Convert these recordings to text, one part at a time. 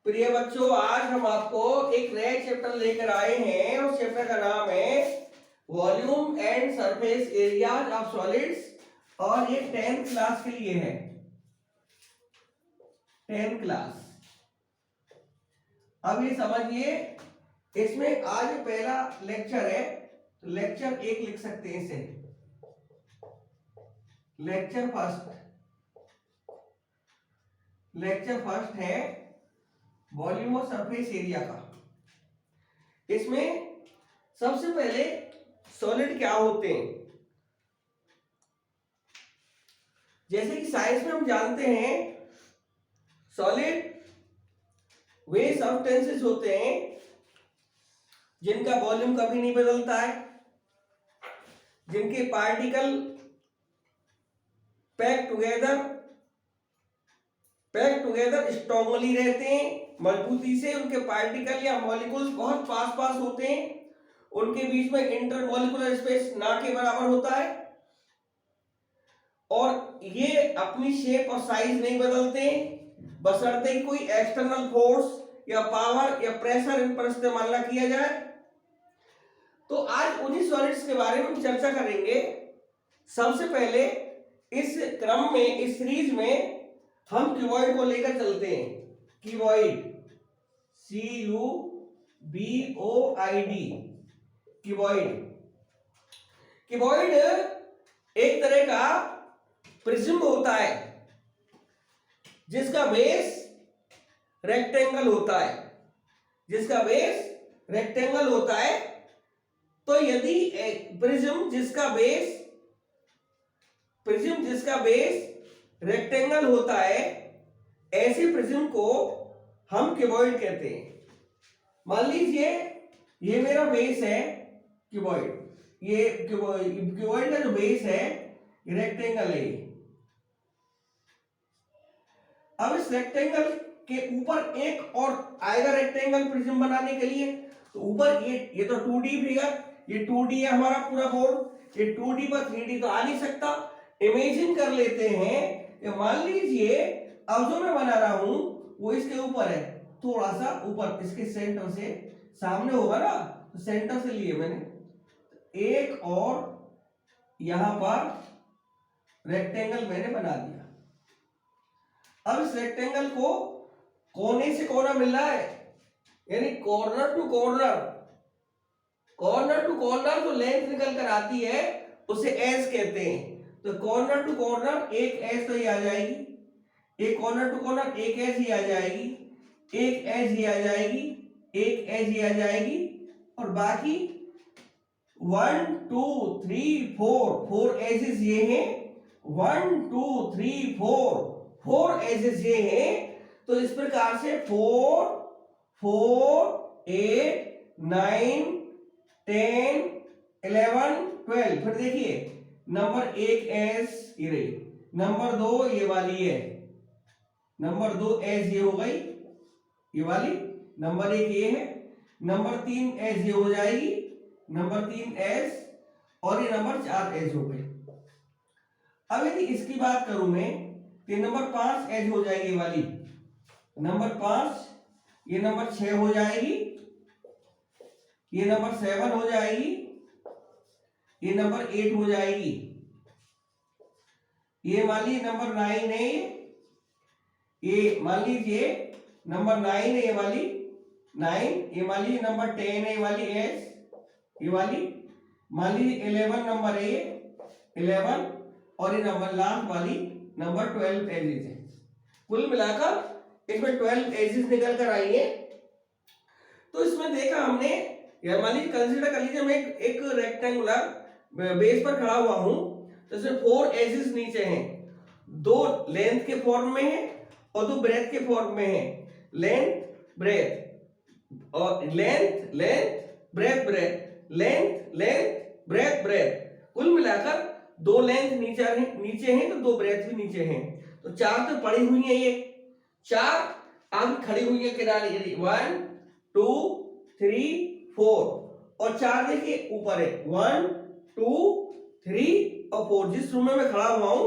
प्रिय बच्चों, आज हम आपको एक नया चैप्टर लेकर आए हैं। उस चैप्टर का नाम है volume and surface areas of solids और ये 10th क्लास के लिए है। 10th class. अब ये समझिए, इसमें आज पहला लेक्चर है, तो लेक्चर 1 लिख सकते हैं इसे। लेक्चर फर्स्ट है वॉल्यूम और सरफेस एरिया का। इसमें सबसे पहले सॉलिड क्या होते हैं। जैसे कि साइंस में हम जानते हैं सॉलिड वे सब्सटेंसेस होते हैं जिनका वॉल्यूम कभी नहीं बदलता है, जिनके पार्टिकल पैक टुगेदर स्ट्रांगली रहते हैं, मजबूती से। उनके पार्टिकल या मॉलिक्यूल्स बहुत पास होते हैं, उनके बीच में इंटरमॉलिक्यूलर स्पेस ना के बराबर होता है, और ये अपनी शेप और साइज नहीं बदलते बशर्ते कि कोई एक्सटर्नल फोर्स या पावर या प्रेशर इन पर इस्तेमाल ना किया जाए। तो आज उन्हीं सॉलिड्स के बारे में हम चर्चा करेंगे। सबसे पहले इस क्रम में, इस सीरीज में हम क्यूबॉइड को लेकर चलते हैं। क्यूबॉइड, CUBOID, क्यूबॉइड एक तरह का प्रिज्म होता है जिसका बेस रेक्टेंगल होता है। तो यदि प्रिज्म जिसका बेस रेक्टेंगल होता है, ऐसे प्रिज्म को हम क्यूबॉइड कहते हैं। मान लीजिए ये मेरा बेस है क्यूबॉइड, ये क्यूबॉइड का जो बेस है ये रेक्टेंगल है। अब इस रेक्टेंगल के ऊपर एक और आएगा रेक्टेंगल प्रिज्म बनाने के लिए। तो ऊपर ये तो 2D फिगर, ये 2D है हमारा पूरा बोर्ड। ये 2D पर 3D तो आ नहीं सकता। इमेजिन कर लेते हैं कि मान लीजिए अब जो मैं बना रहा हूं वो इसके ऊपर है, थोड़ा सा ऊपर, इसके सेंटर से सामने होगा ना, तो सेंटर से लिए मैंने एक और यहां पर रेक्टेंगल मैंने बना दिया। अब इस रेक्टेंगल को कोने से कोना मिल रहा है, यानी कॉर्नर टू कॉर्नर जो लेंथ निकल कर आती है उसे एज कहते हैं। तो कॉर्नर टू कॉर्नर एक एज तो ये आ जाएगी, एक कॉर्नर टू कॉर्नर एक एज ही आ जाएगी, एक एज ही आ जाएगी, एक एज ही आ जाएगी, और बाकी 1 2 3 4 एजेस ये हैं। 1 2 3 4 एजेस ये हैं। तो इस प्रकार से 4 4 8 9 10 11 12। फिर देखिए नंबर 1 एज ये रही, नंबर 2 ये वाली है, नंबर 2 एज ये हो गई ये वाली, नंबर 1 ये है, नंबर 3 एज ये हो जाएगी, नंबर 3 एज, और ये नंबर 4 एज हो गई। अब यदि इसकी बात करूं मैं तो नंबर 5 एज हो जाएगी ये वाली, नंबर 5, ये नंबर 6 हो जाएगी, ये नंबर 7 हो जाएगी, ये नंबर 8 हो जाएगी, ये मान लीजिए नंबर 9 है, ये मान लीजिए नंबर 9 है, ये वाली 9, ये मान लीजिए नंबर 10 है, ये वाली एस, ये वाली मान लीजिए 11 नंबर है, 11, और ये नंबर लास्ट वाली नंबर 12 एजेस है। कुल मिलाकर इसमें 12 एजेस निकल कर आई है। तो इसमें देखा हमने, या मान लीजिए कंसीडर कर लीजिए मैं एक रेक्टेंगुलर बेस पर खड़ा हुआ हूं, तो इसमें 4 एजेस नीचे हैं, 2 लेंथ के फॉर्म में है और 2 ब्रेथ के फॉर्म में है। लेंथ ब्रेथ और लेंथ ब्रेथ, कुल मिलाकर 2 लेंथ नीचे हैं तो 2 ब्रेथ भी नीचे हैं। तो 4 तो पड़ी हुई है, ये 4 आगे खड़ी हुई है किनारे, 1 2 3 4, और 4 देखिए ऊपर है, 1 2 3 और 4। जिस रूम में मैं खड़ा हुआ हूं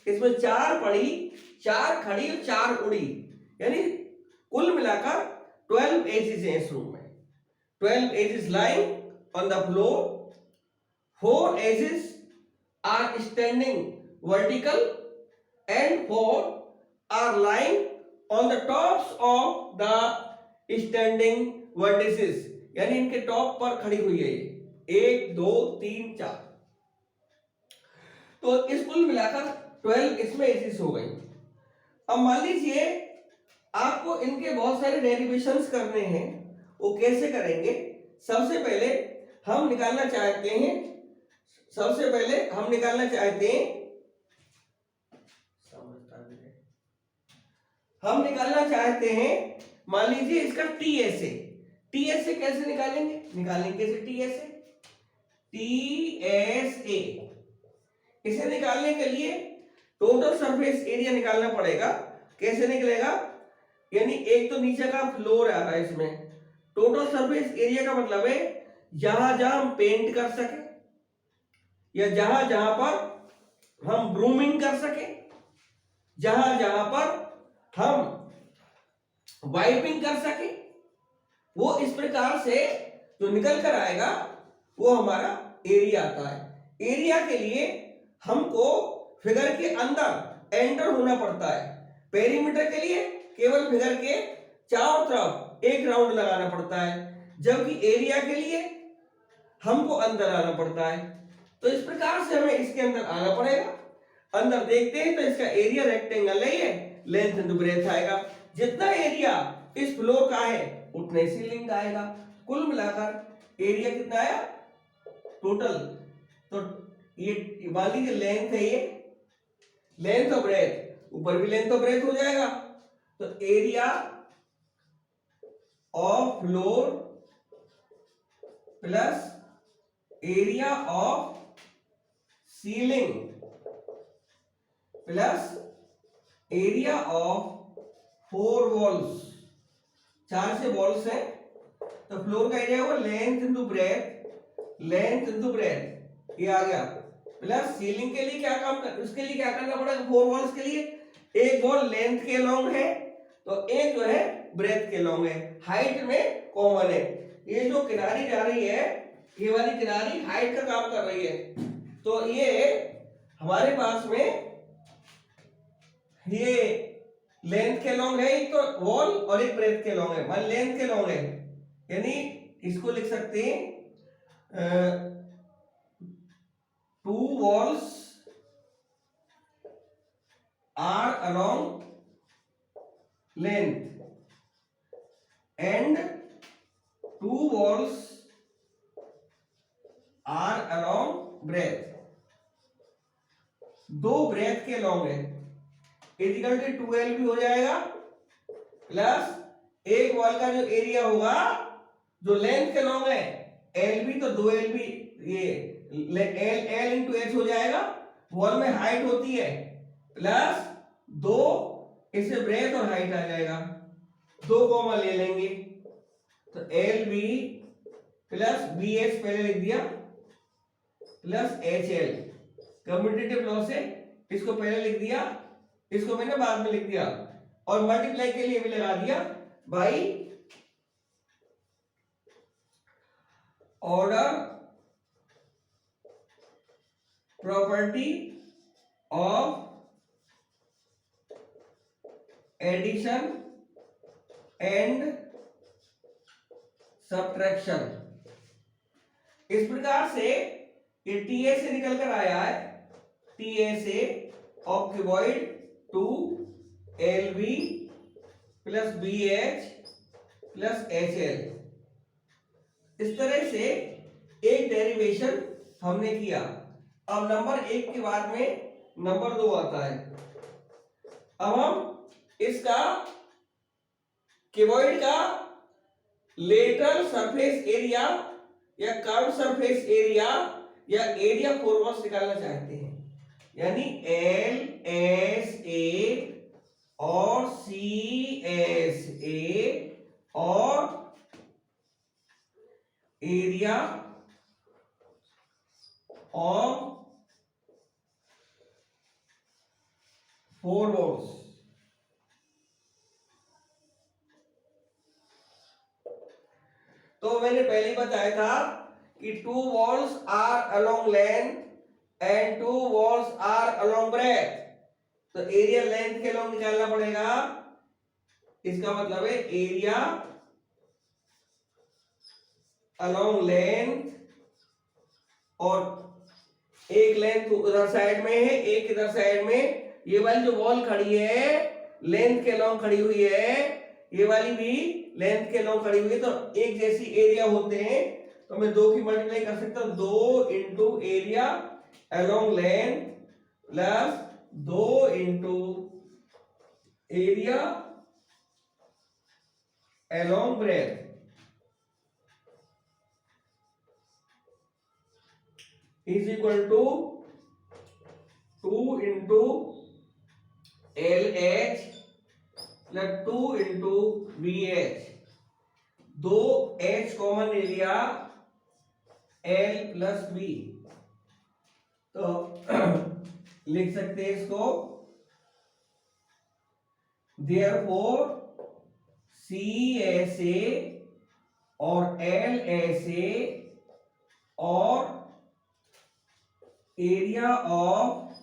इसमें 4 पड़ी, 4 खड़ी और 4 उड़ी, यानी कुल मिलाकर 12 एजेस हैं इस रूम में। 12 edges lying on the floor, 4 edges are standing vertical and 4 are lying on the tops of the standing vertices, यानी इनके टॉप पर खड़ी हुई है ये 1 2 3 4। तो इस कुल मिलाकर 12 इसमें एजेस हो गई। अब मान लीजिए आपको इनके बहुत सारे डेरिवेशंस करने हैं, वो कैसे करेंगे? सबसे पहले हम निकालना चाहते हैं मान लीजिए इसका टीएसए। टीएसए कैसे निकालेंगे कैसे टीएसए? इसे निकालने के लिए टोटल सरफेस एरिया निकालना पड़ेगा। कैसे निकलेगा? यानी एक तो नीचे का फ्लोर आ रहा है, इसमें टोटल सरफेस एरिया का मतलब है जहां जहां हम पेंट कर सके या जहां जहां पर हम ब्रूमिंग कर सके, जहां जहां पर हम वाइपिंग कर सके, वो इस प्रकार से जो निकल कर आएगा वो हमारा एरिया आता है। एरिया के लिए हमको फिगर के अंदर एंटर होना पड़ता है। पेरीमीटर के लिए केवल फिगर के चारों तरफ एक राउंड लगाना पड़ता है, जबकि एरिया के लिए हमको अंदर आना पड़ता है। तो इस प्रकार से हमें इसके अंदर आना पड़ेगा। अंदर देखते हैं तो इसका एरिया रेक्टेंगल नहीं है, लेंथ इनटू ब्रेथ आएगा। जितना एरिया इस फ्लोर का है उतने सीलिंग का आएगा। कुल मिलाकर एरिया कितना आया टोटल? तो ये मान लीजिए लेंथ है, ये लेंथ और ब्रेथ, ऊपर भी लेंथ और ब्रेथ हो जाएगा। तो area of floor plus area of ceiling plus area of 4 walls, 4 से वॉल्स हैं तो फ्लोर का एरिया होगा लेंथ इनटू ब्रेथ, ये आ गया। प्लस सीलिंग के लिए उसके लिए क्या करना पड़ेगा? 4 वॉल्स के लिए एक वॉल लेंथ के लॉन्ग है तो एक जो है ब्रेथ के लॉन्ग है, हाइट में कॉमन है। ये जो किनारी जा रही है, ये वाली किनारी हाइट का काम कर रही है, तो ये हमारे पास में ये लेंथ के लॉन्ग है, एक तो वॉल और एक ब्रेथ के लॉन्ग है। मान लेंथ के लॉन्ग है, यानी इसको लिख सकते हैं 2 walls are along length and 2 walls are along breadth। 2 breath के लॉन्ग है, इक्वल टू 12 भी हो जाएगा, प्लस एक वॉल का जो एरिया होगा जो लेंथ के लॉन्ग है एल बी, तो 2 एल बी, ये एल इंटू एच हो जाएगा। वॉल में हाइट होती है प्लस 2, इससे ब्रेथ और हाइट आ जाएगा, 2 कॉमन ले लेंगे तो L B plus B H पहले लिख दिया plus H L. Commutative law से इसको पहले लिख दिया, इसको मैंने बाद में लिख दिया, और मल्टीप्लाई के लिए भी लगा दिया by order property of addition and subtraction. इस प्रकार से ये टीए से निकल कर आया है, टीए से of cuboid 2 L B plus B H plus H L. इस तरह से एक डेरिवेशन हमने किया। अब नंबर 1 के बाद में नंबर 2 आता है। अब हम इसका क्यूबॉइड का लेटरल सरफेस एरिया या कर्व सरफेस एरिया या एरिया फॉरवर्ड निकालना चाहते हैं, यानी एल एस ए और सी एस ए और एरिया ऑफ 4 वॉल्स। आपको मैंने पहले ही बताया था कि 2 walls are along length and 2 walls are along breadth, तो एरिया लेंथ के along निकालना पड़ेगा। इसका मतलब है एरिया along length, और एक लेंथ उधर साइड में है, एक इधर साइड में। ये वाली जो वॉल खड़ी है लेंथ के along खड़ी हुई है, ये वाली भी लेंथ के along खड़ी हुई है, तो एक जैसी एरिया होते हैं, तो मैं 2 की मल्टीप्लाई कर सकता हूं, 2 into area along length plus 2 into area along breadth is equal to 2 into LH plus 2 into BH, 2 H common ले लिया, L प्लस B, तो लिख सकते हैं इसको, therefore C ऐसे और L ऐसे और एरिया ऑफ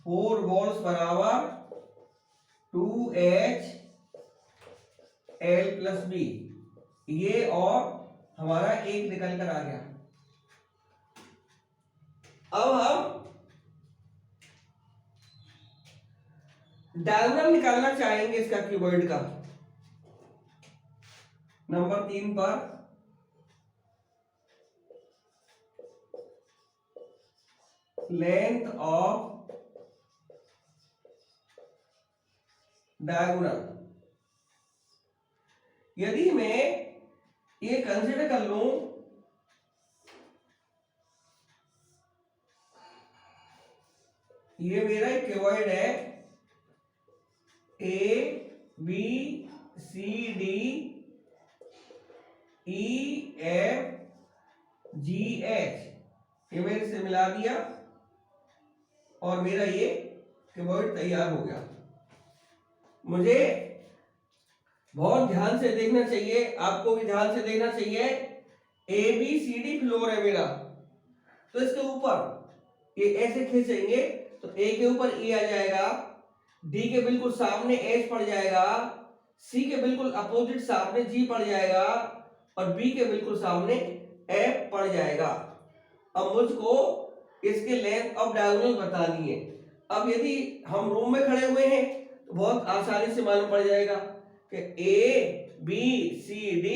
4 वॉल्स बराबर 2H L प्लस B, ये और हमारा एक निकल कर आ गया। अब हम डायगोनल निकालना चाहेंगे इसका क्यूबॉइड का। नंबर 3 पर लेंथ ऑफ डायगोनल, यदि मैं ये कंसीडर कर लूं ये मेरा एक क्यूबॉइड है, A B C D E F G H, ये मैंने से मिला दिया और मेरा ये क्यूबॉइड तैयार हो गया। मुझे बहुत ध्यान से देखना चाहिए, आपको भी ध्यान से देखना चाहिए। ABCD फ्लोर है मेरा, तो इसके ऊपर ये ऐसे खींचेंगे तो A के ऊपर E आ जाएगा, D के बिल्कुल सामने H पड़ जाएगा, C के बिल्कुल अपोजिट सामने G पड़ जाएगा और B के बिल्कुल सामने F पड़ जाएगा। अब मुझको इसके लेंथ ऑफ डायगोनल बतानी है। अब यदि हम रूम में खड़े हुए हैं तो बहुत आसानी से मालूम पड़ जाएगा कि A B C D,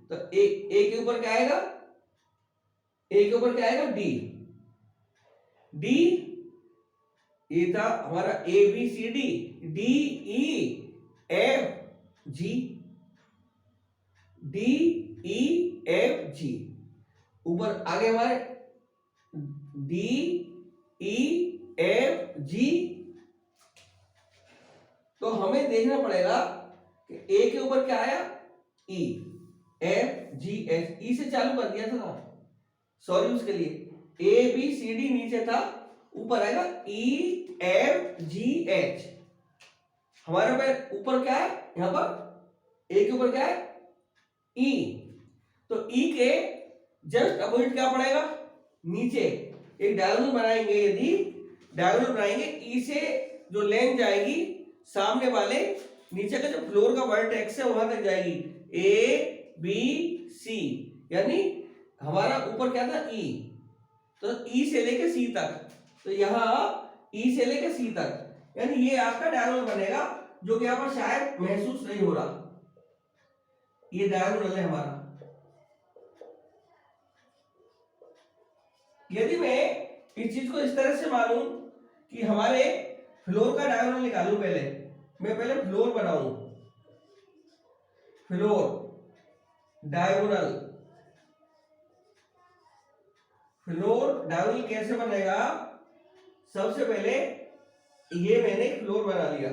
तो A के ऊपर क्या आएगा, A के ऊपर क्या आएगा D, D ये था हमारा A B C D, D E F G, D E F G, ऊपर आगे हमारे D E F G, तो हमें देखना पड़ेगा कि A के ऊपर क्या आया E, F G H, E से चालू कर दिया था ना, सॉरी उसके लिए A B C D नीचे था, ऊपर आएगा E F G H। हमारे पास ऊपर क्या है, यहां पर A के ऊपर क्या है E, तो E के जस्ट अपोजिट क्या पड़ेगा, नीचे एक डायगोनल बनाएंगे। यदि डायगोनल बनाएंगे E से जो लेंथ जाएगी सामने वाले नीचे का जो फ्लोर का वर्टेक्स है वहां तक जाएगी, A B C, यानी हमारा ऊपर क्या था E, तो E से लेके C तक, तो यहाँ E से लेके C तक, यानी ये आपका डायगोनल बनेगा, जो कि यहाँ पर शायद महसूस नहीं हो रहा। ये डायगोनल है हमारा। यदि मैं इस चीज को इस तरह से मानूं कि हमारे फ्लोर का डायगोनल निकालूं, मैं पहले फ्लोर बनाऊं, फ्लोर डायगोनल, फ्लोर डायगोनल कैसे बनेगा, सबसे पहले ये मैंने फ्लोर बना लिया,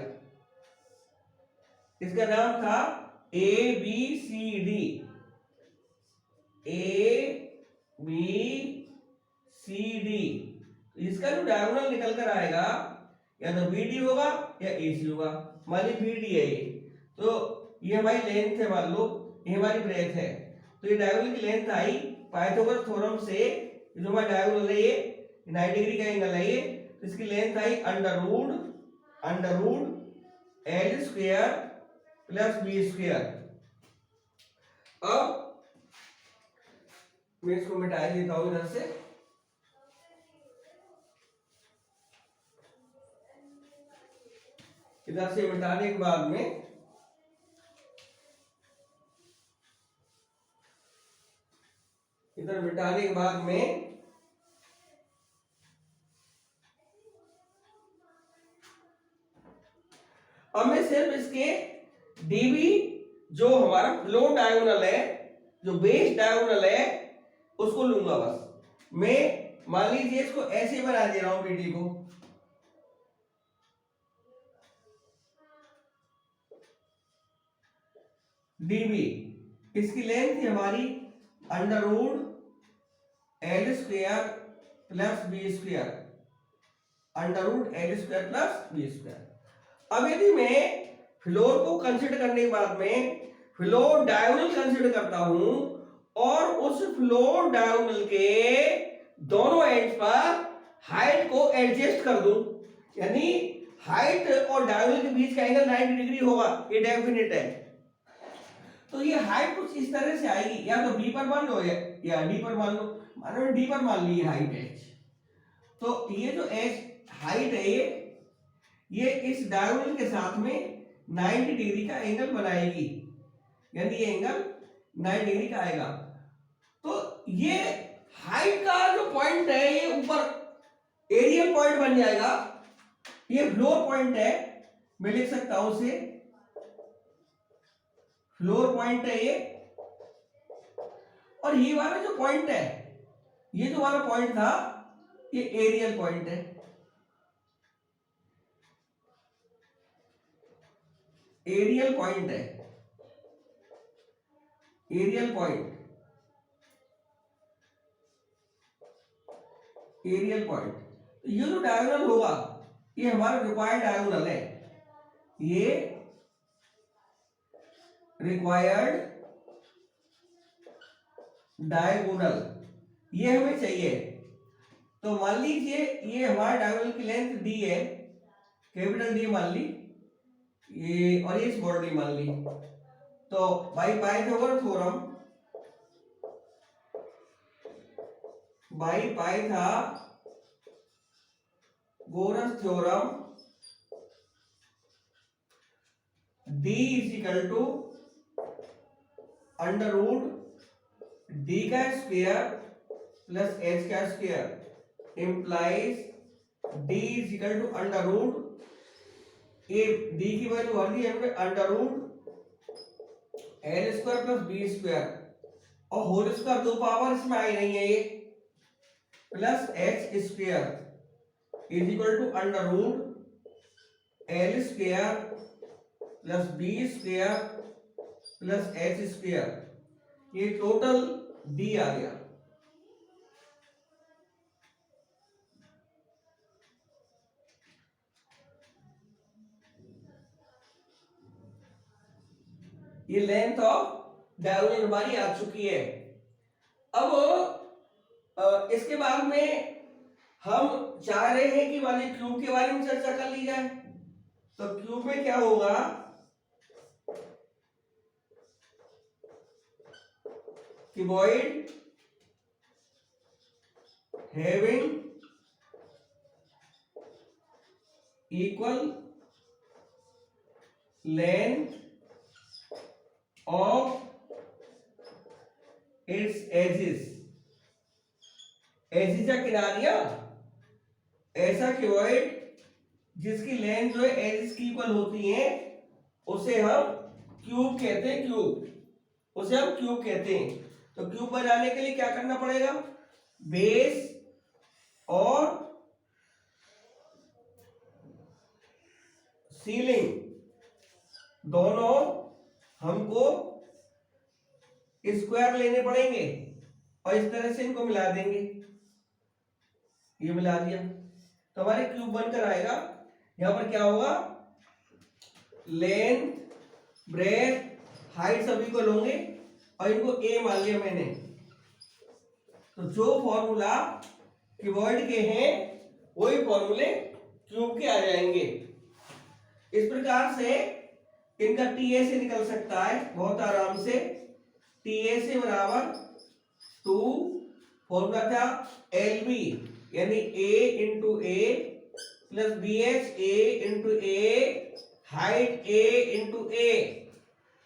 इसका नाम था ABCD, ABCD, इसका जो डायगोनल निकल कर आएगा या तो BD होगा या AC होगा। मान ली BD है ये, तो ये हमारी लेंथ है, मान लो ये हमारी ब्रेथ है। तो ये डायगोनल की लेंथ आई पाइथागोरस थ्योरम से, जो हमारा डायगोनल है ये 90 डिग्री का एंगल है ये, तो इसकी length I under root L square plus B square. अब मैं इसको मिटा देता हूं इधर से। इधर से मिटाने के बाद में इधर मिटाने के बाद में अब मैं सिर्फ इसके डीबी जो हमारा फ्लो डायगोनल है, जो बेस डायगोनल है, उसको लूंगा बस। मैं मान लीजिए इसको ऐसे बना दे रहा हूं बीडी को, डीबी इसकी लेंथ थी हमारी under root L square plus B square, under root L square plus B square. अब यदि मैं फ्लोर को कंसीडर करने के बाद में फ्लोर डायगोनल कंसीडर करता हूं और उस फ्लोर डायगोनल के दोनों एंड्स पर हाइट को एडजस्ट कर दूं, यानी हाइट और डायगोनल के बीच का एंगल 90 डिग्री होगा, ये डेफिनेट है। तो ये हाइट कुछ इस तरह से आएगी, या तो बी पर मान लो या डी पर मान लो। मानो डी पर मान ली हाइट एच, तो ये जो एच हाइट है ये इस डायगोनल के साथ में 90 डिग्री का एंगल बनाएगी, यानी ये एंगल 90 डिग्री का आएगा। तो ये हाइट का जो पॉइंट है ये ऊपर एरियल पॉइंट बन जाएगा, ये फ्लोर पॉइंट है, मैं लिख सकता हूं उसे फ्लोर पॉइंट है ये। और ये वाला जो पॉइंट है, ये जो वाला पॉइंट था ये एरियल पॉइंट है, एरियल पॉइंट है, एरियल पॉइंट, एरियल पॉइंट। तो ये जो डायगोनल होगा ये हमारा रिक्वायर्ड डायगोनल है, ये रिक्वायर्ड डायगोनल, ये हमें चाहिए। तो मान लीजिए ये हमारा डायगोनल की लेंथ डी है, कैपिटल डी मान ली, ये और ये स्मॉल डी मान ली। तो by Pythagoras theorem, by Pythagoras theorem d is equal to under root D का स्क्वायर प्लस एच का square implies d is equal to under root, ये d की वैल्यू भर दी हमने, under root L square plus B square और whole square दो power इसमें आई नहीं है, ये plus H square is equal to under root L square plus B square plus H square, ये टोटल डी आ गया। ये लेंथ ऑफ डायगोनल हमारी आ चुकी है। अब इसके बाद में हम चाह रहे हैं कि वाले क्यूब के बारे में चर्चा कर ली जाए। तो क्यूब में क्या होगा कि void having equal length of its edges, edges या किनारियां, ऐसा कि void जिसकी लेंथ जो है एजेस की इक्वल होती है उसे हम क्यूब कहते हैं, क्यूब उसे हम क्यूब कहते हैं। तो क्यूब बनाने के लिए क्या करना पड़ेगा, बेस और सीलिंग दोनों हमको स्क्वायर लेने पड़ेंगे और इस तरह से इनको मिला देंगे, ये मिला दिया तो हमारे क्यूब बनकर आएगा। यहां पर क्या होगा, लेंथ ब्रेथ हाइट सभी को लोगे और इनको a मान लिया मैंने। तो जो फॉर्मूला क्यूबॉइड के हैं वही फॉर्मूले क्यूब के आ जाएंगे। इस प्रकार से इनका TA से निकल सकता है बहुत आराम से। TA से बराबर 2 फॉर्मूला था LB यानी A into A plus BH A into A height A into A,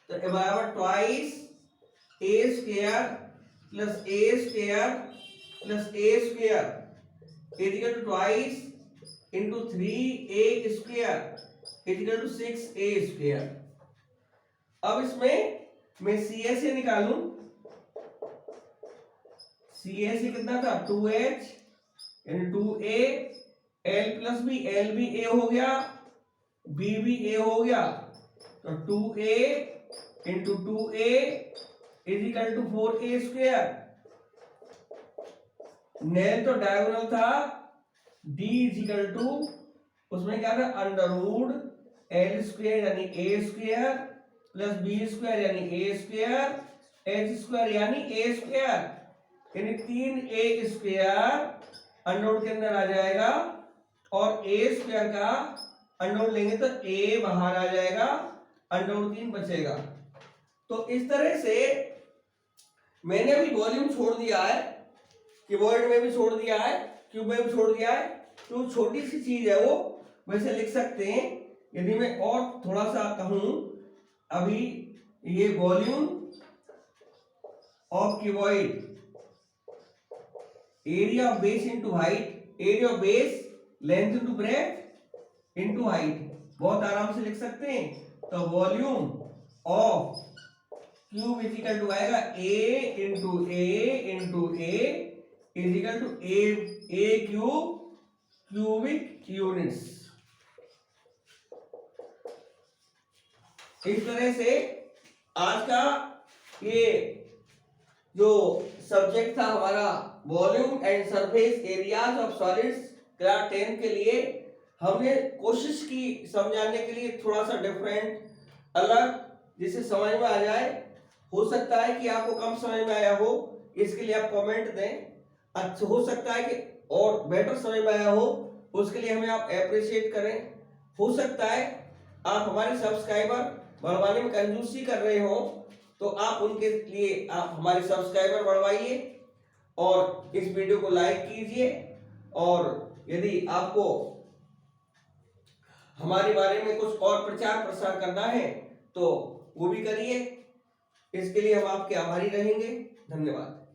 तो बराबर twice A square plus A square plus A square equal to twice into 3A square equal to 6A square. अब इसमें मैं CA से निकालूं, CA से कितना था 2H यानी 2A L plus B, L भी A हो गया B भी A हो गया, तो 2A into 2A is equal to 4A square. नेल तो डायगोनल था D इज इक्वल टू उसमें क्या था अंडर रूट L स्क्वायर यानी A square plus B square यानी A स्क्वायर H स्क्वायर यानी A स्क्वायर यानी 3A स्क्वायर अंडर के अंदर आ जाएगा और A स्क्वायर का अंडर लेंगे तो A बाहर आ जाएगा, अंडर 3 बचेगा। तो इस तरह से मैंने भी वॉल्यूम छोड़ दिया है, क्यूबॉइड में भी छोड़ दिया है, क्यूब में भी छोड़ दिया है। तो छोटी सी चीज है वो वैसे लिख सकते हैं। यदि मैं और थोड़ा सा कहूं, अभी ये volume of cuboid area of base into height, area of base length into breadth into height बहुत आराम से लिख सकते हैं। तो volume of cube is equal to आएगा A into A is equal to A cube cubic units. इस तरह से आज का ये जो सब्जेक्ट था हमारा volume and surface areas of solids class 10 के लिए हमने कोशिश की समझाने के लिए थोड़ा सा डिफरेंट, अलग, जिसे समझ में आ जाए। हो सकता है कि आपको कम समझ में आया हो, इसके लिए आप कमेंट दें। अच्छा, हो सकता है कि और बेटर समझ में आया हो, उसके लिए हमें आप अप्रिशिएट करें। हो सकता है आप हमारे सब्सक्राइबर बढ़वाने में कंजूसी कर रहे हो, तो आप उनके लिए आप हमारे सब्सक्राइबर बढ़वाइए और इस वीडियो को लाइक कीजिए। और यदि आपको हमारे बारे में कुछ और प्रचार प्रसार करना है तो वो भी करिए। इसके लिए हम आपके आभारी रहेंगे। धन्यवाद।